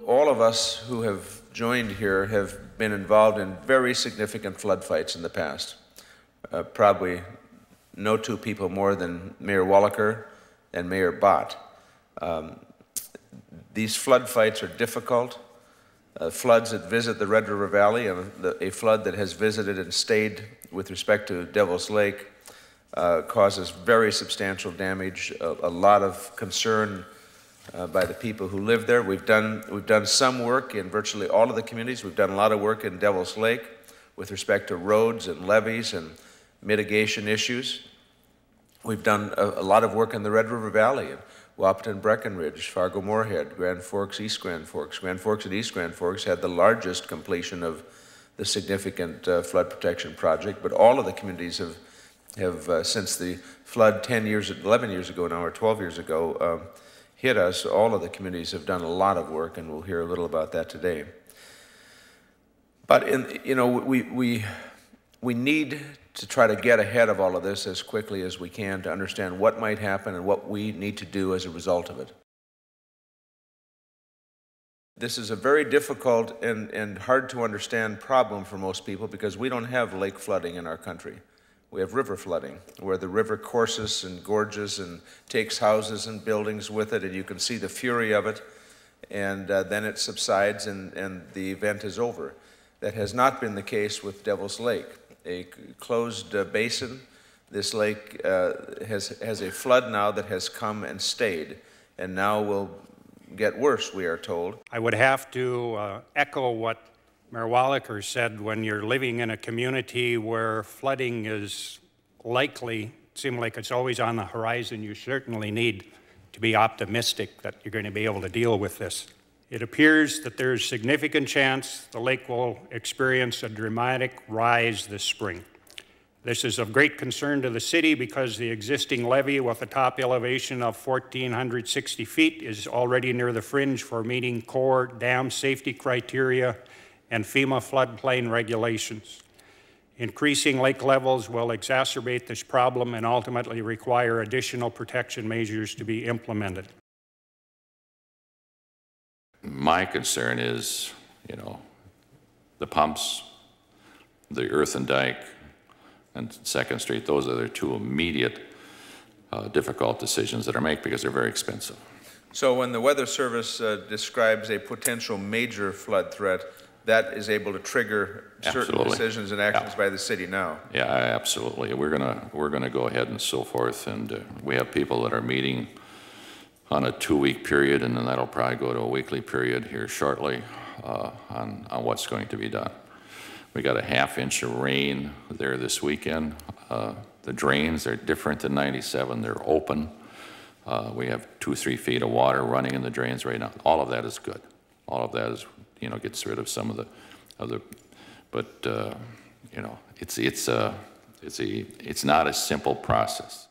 all of us who have joined here have been involved in very significant flood fights in the past. Probably no two people more than Mayor Walaker and Mayor Bott. These flood fights are difficult. Floods that visit the Red River Valley, and a flood that has visited and stayed with respect to Devil's Lake causes very substantial damage, a lot of concern by the people who live there. We've done some work in virtually all of the communities. We've done a lot of work in Devil's Lake with respect to roads and levees and mitigation issues. We've done a lot of work in the Red River Valley, in Wahpeton, Breckenridge, Fargo, Moorhead, Grand Forks, East Grand Forks. Grand Forks and East Grand Forks had the largest completion of the significant flood protection project, but all of the communities have since the flood 11 years ago now, or 12 years ago, hit us. All of the communities have done a lot of work, and we'll hear a little about that today. But we need to try to get ahead of all of this as quickly as we can to understand what might happen and what we need to do as a result of it. This is a very difficult and hard to understand problem for most people because we don't have lake flooding in our country. We have river flooding, where the river courses and gorges and takes houses and buildings with it, and you can see the fury of it, and then it subsides and the event is over. That has not been the case with Devil's Lake. A closed basin. This lake has a flood now that has come and stayed, and now will get worse, we are told. I would have to echo what Mayor Walaker said. When you're living in a community where flooding is likely, seems like it's always on the horizon, you certainly need to be optimistic that you're going to be able to deal with this. It appears that there's significant chance the lake will experience a dramatic rise this spring. This is of great concern to the city because the existing levee with a top elevation of 1,460 feet is already near the fringe for meeting core dam safety criteria and FEMA floodplain regulations. Increasing lake levels will exacerbate this problem and ultimately require additional protection measures to be implemented. My concern is, the pumps, the earthen dike, and 2nd Street. Those are the two immediate difficult decisions that are made because they're very expensive. So when the Weather Service describes a potential major flood threat, that is able to trigger certain decisions and actions by the city now. Yeah, absolutely. We're gonna go ahead and so forth, and we have people that are meeting on a 2-week period, and then that'll probably go to a weekly period here shortly on what's going to be done. We got a ½ inch of rain there this weekend. The drains are different than 97. They're open. We have 2-3 feet of water running in the drains right now. All of that is good. All of that is, gets rid of some of the but it's not a simple process.